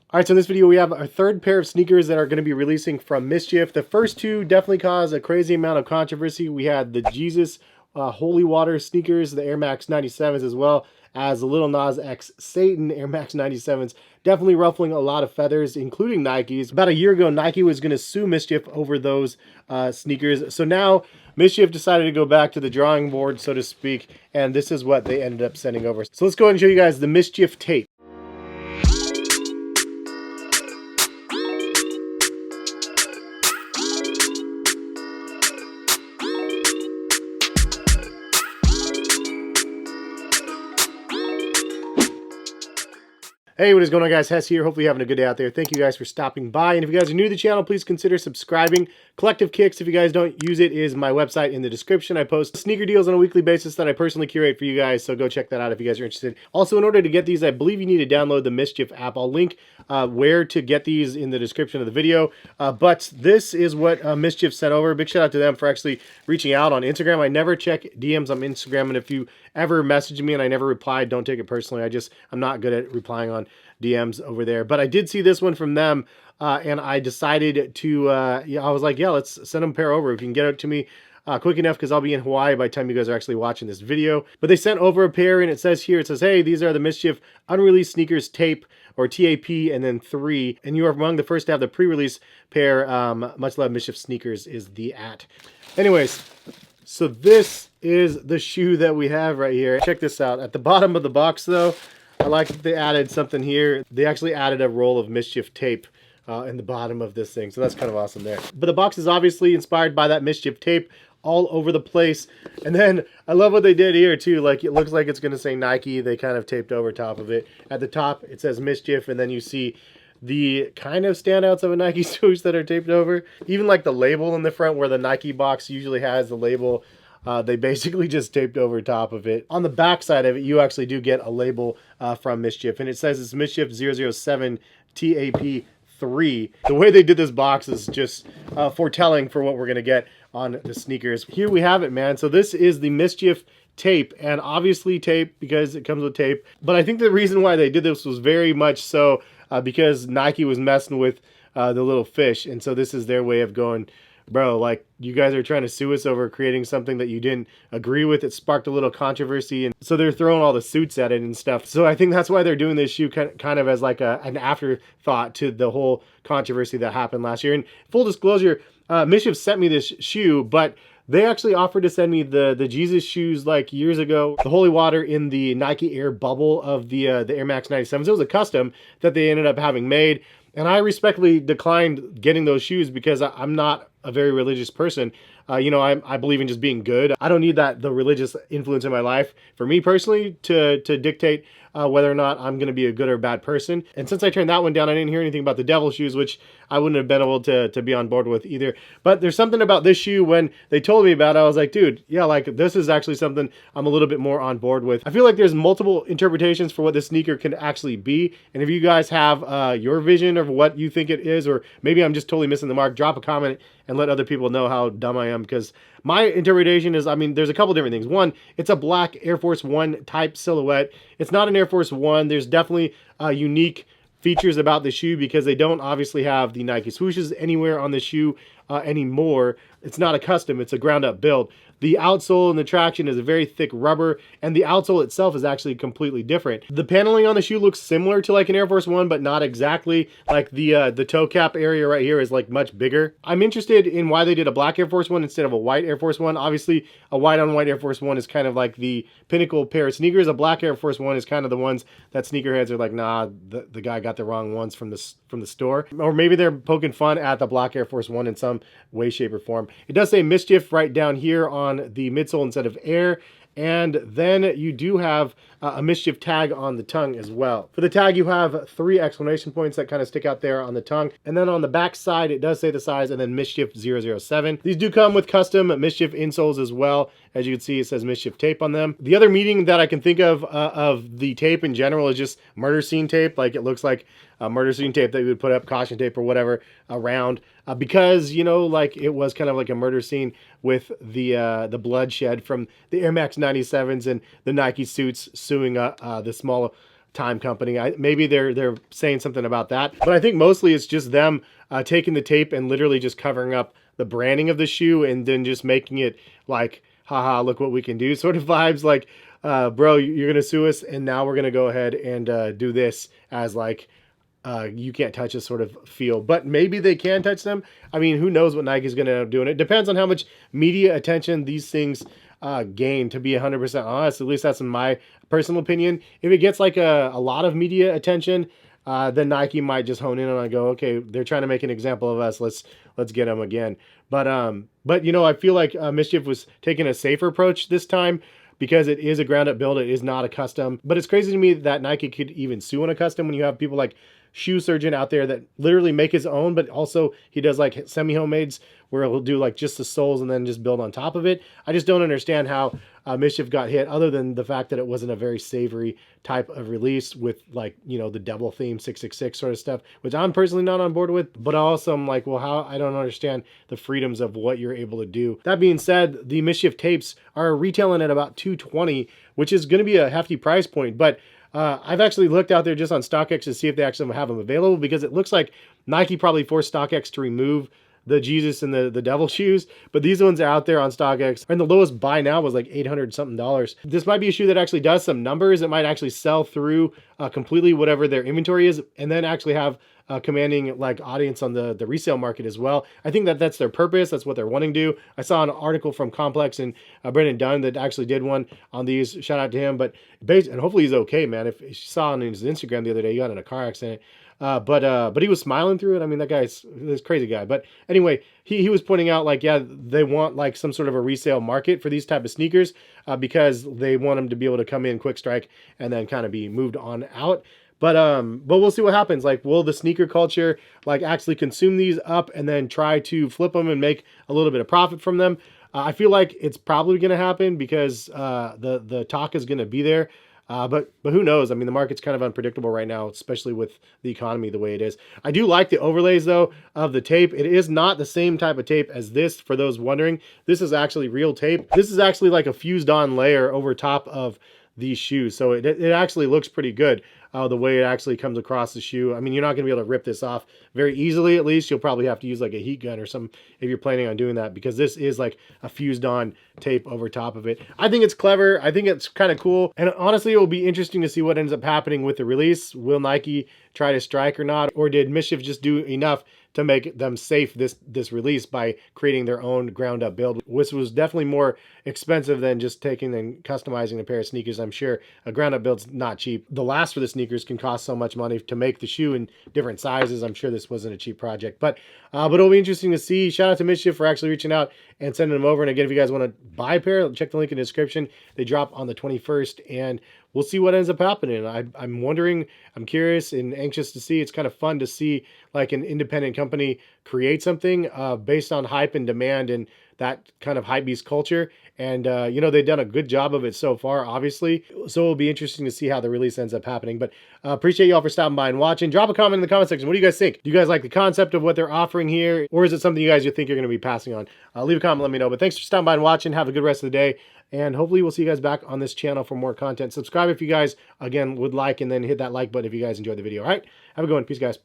All right, so in this video, we have our third pair of sneakers that are going to be releasing from MSCHF. The first two definitely caused a crazy amount of controversy. We had the Jesus Holy Water sneakers, the Air Max 97s, as well as the Lil Nas X Satan Air Max 97s, definitely ruffling a lot of feathers, including Nike's. About a year ago, Nike was going to sue MSCHF over those sneakers. So now MSCHF decided to go back to the drawing board, so to speak, and this is what they ended up sending over. So let's go ahead and show you guys the MSCHF tape. Hey, what is going on, guys? Hess here. Hopefully you're having a good day out there. Thank you guys for stopping by. And if you guys are new to the channel, please consider subscribing. Collective Kicks, if you guys don't use it, is my website in the description. I post sneaker deals on a weekly basis that I personally curate for you guys, so go check that out if you guys are interested. Also, in order to get these, I believe you need to download the MSCHF app. I'll link where to get these in the description of the video. But this is what MSCHF sent over. Big shout out to them for actually reaching out on Instagram. I never check DMs on Instagram, and if you ever message me and I never replied, don't take it personally. I'm not good at replying on DMs over there. But I did see this one from them, and I decided to, I was like, yeah, let's send them a pair over. If you can get it to me quick enough, because I'll be in Hawaii by the time you guys are actually watching this video. But they sent over a pair, and it says here, it says, hey, these are the MSCHF unreleased sneakers tape, or TAP, and then 3. And you are among the first to have the pre-release pair. Much love, MSCHF Sneakers is the @ Anyways, so this is the shoe that we have right here. Check this out. At the bottom of the box, though, I like that they added something here. They actually added a roll of MSCHF tape in the bottom of this thing, so that's kind of awesome there. But the box is obviously inspired by that MSCHF tape all over the place. And then I love what they did here too. Like, it looks like it's going to say Nike. They kind of taped over top of it. At the top, it says MSCHF, and then you see the kind of standouts of a Nike swoosh that are taped over. Even like the label in the front, where the Nike box usually has the label, they basically just taped over top of it. On the back side of it, you actually do get a label from MSCHF, and it says it's MSCHF 007 TAP3. The way they did this box is just foretelling for what we're going to get on the sneakers. Here we have it, man. So this is the MSCHF tape, and obviously tape because it comes with tape. But I think the reason why they did this was very much so because Nike was messing with the little fish, and so this is their way of going, bro, like, you guys are trying to sue us over creating something that you didn't agree with. It sparked a little controversy, and so they're throwing all the suits at it and stuff. So I think that's why they're doing this shoe kind of as like an afterthought to the whole controversy that happened last year. And full disclosure, MSCHF sent me this shoe, but they actually offered to send me the Jesus shoes like years ago. The Holy Water in the Nike Air bubble of the Air Max 97s. It was a custom that they ended up having made. And I respectfully declined getting those shoes because I'm not a very religious person. You know, I believe in just being good. I don't need the religious influence in my life for me personally to dictate whether or not I'm going to be a good or bad person. And since I turned that one down, I didn't hear anything about the devil shoes, which I wouldn't have been able to be on board with either. But there's something about this shoe, when they told me about it, I was like, dude, yeah, like, this is actually something I'm a little bit more on board with. I feel like there's multiple interpretations for what this sneaker can actually be. And if you guys have your vision of what you think it is, or maybe I'm just totally missing the mark, drop a comment and let other people know how dumb I am, because my interpretation is, I mean, there's a couple different things. One, it's a black Air Force One type silhouette. It's not an Air Force One. There's definitely unique features about the shoe because they don't obviously have the Nike swooshes anywhere on the shoe anymore. It's not a custom, it's a ground up build. The outsole and the traction is a very thick rubber, and the outsole itself is actually completely different. The paneling on the shoe looks similar to like an Air Force One, but not exactly. Like the toe cap area right here is like much bigger. I'm interested in why they did a black Air Force One instead of a white Air Force One. Obviously, a white on white Air Force One is kind of like the pinnacle pair of sneakers. A black Air Force One is kind of the ones that sneakerheads are like, nah, the guy got the wrong ones from the store. Or maybe they're poking fun at the black Air Force One in some way, shape, or form. It does say MSCHF right down here on the midsole instead of Air. And then you do have a MSCHF tag on the tongue as well. For the tag, you have 3 exclamation points that kind of stick out there on the tongue. And then on the back side, it does say the size, and then MSCHF 007. These do come with custom MSCHF insoles as well. As you can see, it says MSCHF tape on them. The other meaning that I can think of the tape in general is just murder scene tape. Like, it looks like a murder scene tape that you would put up, caution tape or whatever, around. Because, you know, like, it was kind of like a murder scene with the bloodshed from the Air Max 97s and the Nike suits suing the small time company. Maybe they're saying something about that, but I think mostly it's just them taking the tape and literally just covering up the branding of the shoe and then just making it like, haha, look what we can do sort of vibes. Like, bro, you're gonna sue us, and now we're gonna go ahead and do this as like, you can't touch us sort of feel. But maybe they can touch them. I mean, who knows what Nike's gonna end up doing. It depends on how much media attention these things gain, to be 100% honest. At least that's in my personal opinion. If it gets like a lot of media attention, then Nike might just hone in on it and go, okay, they're trying to make an example of us. Let's get them again. But you know, I feel like MSCHF was taking a safer approach this time, because it is a ground up build. It is not a custom. But it's crazy to me that Nike could even sue on a custom when you have people like Shoe Surgeon out there that literally make his own, but also he does like semi-homemades where he'll do like just the soles and then just build on top of it. I just don't understand how MSCHF got hit, other than the fact that it wasn't a very savory type of release with, like, you know, the devil theme 666 sort of stuff, which I'm personally not on board with. But also I'm like, well, how? I don't understand the freedoms of what you're able to do. That being said, the MSCHF tapes are retailing at about $220, which is going to be a hefty price point. But I've actually looked out there just on StockX to see if they actually have them available, because it looks like Nike probably forced StockX to remove the Jesus and the devil shoes, but these ones are out there on StockX, and the lowest buy now was like $800 something. This might be a shoe that actually does some numbers. It might actually sell through completely whatever their inventory is, and then actually have commanding like audience on the resale market as well. I think that that's their purpose. That's what they're wanting to do. I saw an article from Complex and Brendan Dunn that actually did one on these. Shout out to him. But and hopefully he's okay, man. If you saw on his Instagram the other day, he got in a car accident. But he was smiling through it. I mean, that guy's this crazy guy. But anyway, he was pointing out, like, yeah, they want like some sort of a resale market for these type of sneakers, because they want them to be able to come in quick strike and then kind of be moved on out. But we'll see what happens. Like, will the sneaker culture like actually consume these up and then try to flip them and make a little bit of profit from them? I feel like it's probably going to happen, because the talk is going to be there. But who knows? I mean, the market's kind of unpredictable right now, especially with the economy the way it is. I do like the overlays, though, of the tape. It is not the same type of tape as this, for those wondering. This is actually real tape. This is actually like a fused on layer over top of these shoes. So it actually looks pretty good. The way it actually comes across the shoe. I mean, you're not going to be able to rip this off very easily. At least you'll probably have to use like a heat gun or something if you're planning on doing that, because this is like a fused on tape over top of it. I think it's clever. I think it's kind of cool. And honestly, it will be interesting to see what ends up happening with the release. Will Nike try to strike or not? Or did MSCHF just do enough to make them safe this release by creating their own ground up build, which was definitely more expensive than just taking and customizing a pair of sneakers. I'm sure a ground up build's not cheap. The last for the sneakers can cost so much money to make the shoe in different sizes. I'm sure this wasn't a cheap project, but it'll be interesting to see. Shout out to MSCHF for actually reaching out and sending them over. And again, if you guys want to buy a pair, check the link in the description. They drop on the 21st, and we'll see what ends up happening. I'm wondering, I'm curious and anxious to see. It's kind of fun to see like an independent company create something based on hype and demand and that kind of hypebeast culture. And, you know, they've done a good job of it so far, obviously. So it'll be interesting to see how the release ends up happening. But appreciate y'all for stopping by and watching. Drop a comment in the comment section. What do you guys think? Do you guys like the concept of what they're offering here? Or is it something you think you're going to be passing on? Leave a comment, let me know. But thanks for stopping by and watching. Have a good rest of the day. And hopefully we'll see you guys back on this channel for more content. Subscribe if you guys, again, would like, and then hit that like button if you guys enjoyed the video. All right? Have a good one. Peace, guys.